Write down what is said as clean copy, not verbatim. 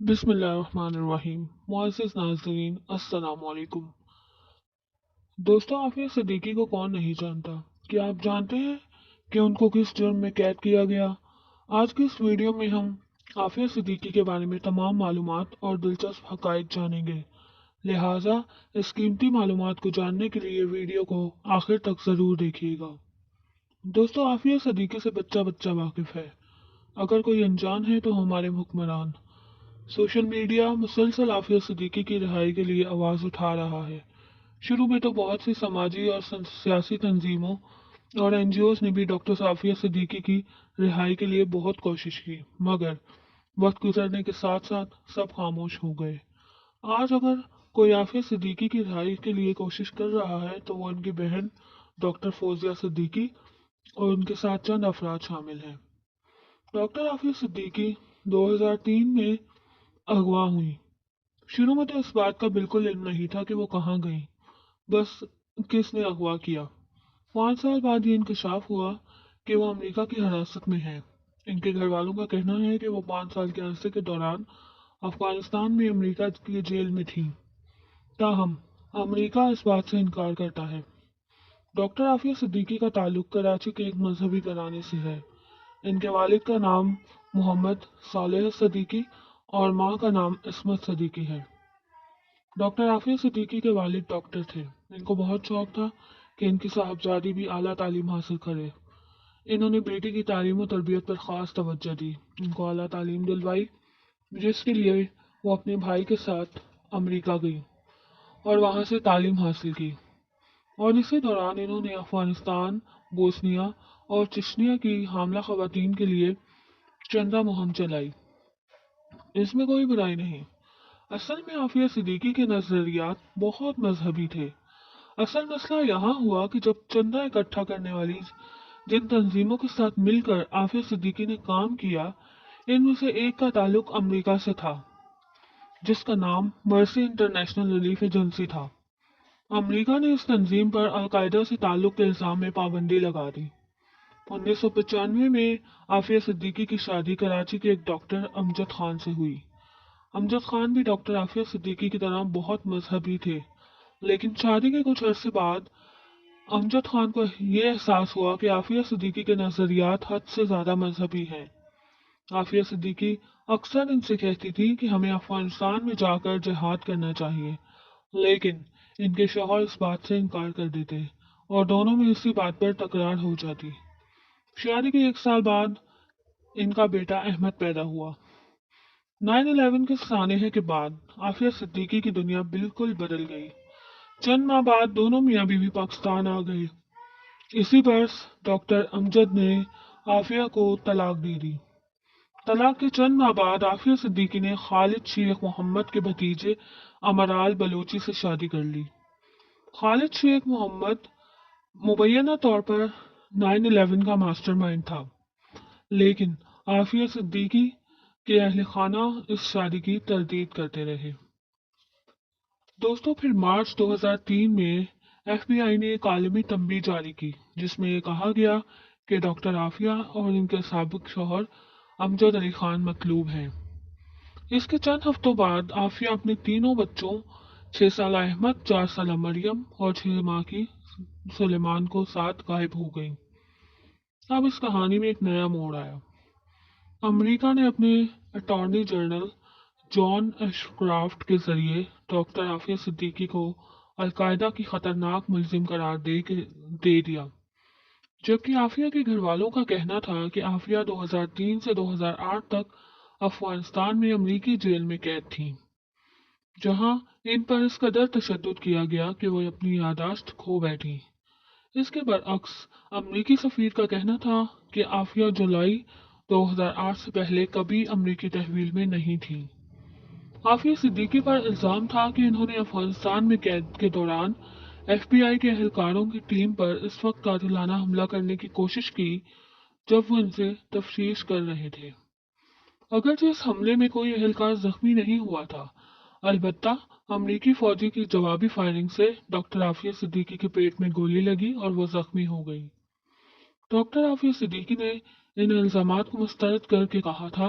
بسم اللہ الرحمن الرحیم معزز ناظرین السلام علیکم دوستوں عافیہ صدیقی کو کون نہیں جانتا کیا آپ جانتے ہیں کہ ان کو کس جرم میں قید کیا گیا آج کی اس ویڈیو میں ہم عافیہ صدیقی کے بارے میں تمام معلومات اور دلچسپ حقائق جانیں گے لہٰذا اس قیمتی معلومات کو جاننے کے لیے ویڈیو کو آخر تک ضرور دیکھیے گا دوستوں عافیہ صدیقی سے بچہ بچہ واقف ہے اگر کوئی انجان ہے تو ہمارے حکمران سوشل میڈیا مسلسل عافیہ صدیقی کی رہائی کے لیے آواز اٹھا رہا ہے شروع میں تو بہت سی سماجی اور سیاسی تنظیموں اور این جی اوز نے بھی ڈاکٹر عافیہ صدیقی کی رہائی کے لیے بہت کوشش کی مگر وقت گزرنے کے ساتھ ساتھ سب خاموش ہو گئے آج اگر کوئی عافیہ صدیقی کی رہائی کے لیے کوشش کر رہا ہے تو وہ ان کی بہن ڈاکٹر فوزیہ صدیقی اور ان کے ساتھ چند افراد شامل ہیں ڈاکٹر عافیہ صدیقی 2003 میں اغوا ہوئی شروع میں تو اس بات کا بالکل علم نہیں تھا کہ وہ کہاں گئیں بس کس نے اغوا کیا 5 سال بعد یہ انکشاف ہوا کہ وہ امریکہ کی حراست میں ہیں ان کے گھر والوں کا کہنا ہے کہ وہ 5 سال کے عرصے کے دوران افغانستان میں امریکہ کی جیل میں تھی تاہم امریکہ اس بات سے انکار کرتا ہے ڈاکٹر عافیہ صدیقی کا تعلق کراچی کے ایک مذہبی گھرانے سے ہے ان کے والد کا نام محمد صالح صدیقی اور ماں کا نام عصمت صدیقی ہے ڈاکٹر عافیہ صدیقی کے والد ڈاکٹر تھے ان کو بہت شوق تھا کہ ان کی صاحبزادی بھی اعلیٰ تعلیم حاصل کرے انہوں نے بیٹی کی تعلیم و تربیت پر خاص توجہ دی ان کو اعلیٰ تعلیم دلوائی جس کے لیے وہ اپنے بھائی کے ساتھ امریکہ گئی اور وہاں سے تعلیم حاصل کی اور اسی دوران انہوں نے افغانستان بوسنیا اور چچنیا کی حاملہ خواتین کے لیے چندہ مہم چلائی اس میں کوئی برائی نہیں اصل میں عافیہ صدیقی کے نظریات بہت مذہبی تھے اصل مسئلہ یہاں ہوا کہ جب چندہ اکٹھا کرنے والی جن تنظیموں کے ساتھ مل کر عافیہ صدیقی نے کام کیا ان میں سے ایک کا تعلق امریکہ سے تھا جس کا نام مرسی انٹرنیشنل ریلیف ایجنسی تھا امریکہ نے اس تنظیم پر القاعدہ سے تعلق کے الزام میں پابندی لگا دی 1995 میں عافیہ صدیقی کی شادی کراچی کے ایک ڈاکٹر امجد خان سے ہوئی امجد خان بھی ڈاکٹر عافیہ صدیقی کی طرح بہت مذہبی تھے لیکن شادی کے کچھ عرصے بعد امجد خان کو یہ احساس ہوا کہ عافیہ صدیقی کے نظریات حد سے زیادہ مذہبی ہیں عافیہ صدیقی اکثر ان سے کہتی تھی کہ ہمیں افغانستان میں جا کر جہاد کرنا چاہیے لیکن ان کے شوہر اس بات سے انکار کر دیتے اور دونوں میں اسی بات پر تکرار ہو جاتی شادی کے 1 سال بعد ان کا بیٹا احمد پیدا ہوا 9/11 کے سانحے کے بعد عافیہ صدیقی کی دنیا بالکل بدل گئی چند ماہ بعد دونوں میاں بیوی پاکستان آ گئے اسی برس ڈاکٹر امجد نے عافیہ کو طلاق دے دی طلاق کے چند ماہ بعد عافیہ صدیقی نے خالد شیخ محمد کے بھتیجے امرال بلوچی سے شادی کر لی خالد شیخ محمد مبینہ طور پر 9/11 کا ماسٹر مائنڈ تھا لیکن عافیہ صدیقی کے اہل خانہ اس شادی کی تردید کرتے رہے دوستوں پھر مارچ 2003 میں ایف بی آئی نے ایک عالمی تنبیہ جاری کی جس میں یہ کہا گیا کہ ڈاکٹر عافیہ اور ان کے سابق شوہر امجد علی خان مطلوب ہیں اس کے چند ہفتوں بعد عافیہ اپنے تینوں بچوں 6 سالہ احمد 4 سالہ مریم اور 6 ماہ کی سلیمان کو ساتھ غائب ہو گئی اب اس کہانی میں ایک نیا موڑ آیا امریکہ نے اپنے اٹارنی جنرل جان ایشکرافٹ کے ذریعے ڈاکٹر عافیہ صدیقی کو القاعدہ کی خطرناک ملزم قرار دے دیا جبکہ عافیہ کے گھر والوں کا کہنا تھا کہ عافیہ 2003 سے 2008 تک افغانستان میں امریکی جیل میں قید تھیں جہاں ان پر اس قدر تشدد کیا گیا کہ وہ اپنی یادداشت کھو بیٹھی اس کے برعکس امریکی سفیر کا کہنا تھا کہ عافیہ جولائی 2008 سے پہلے کبھی امریکی تحویل میں نہیں تھی عافیہ صدیقی پر الزام تھا کہ انہوں نے افغانستان میں قید کے دوران ایف بی آئی کے اہلکاروں کی ٹیم پر اس وقت قاتلانہ حملہ کرنے کی کوشش کی جب وہ ان سے تفتیش کر رہے تھے اگرچہ اس حملے میں کوئی اہلکار زخمی نہیں ہوا تھا البتہ امریکی فوجی کی جوابی فائرنگ سے ڈاکٹر عافیہ صدیقی کے پیٹ میں گولی لگی اور وہ زخمی ہو گئی ڈاکٹر عافیہ صدیقی نے ان الزامات کو مسترد کر کے کہا تھا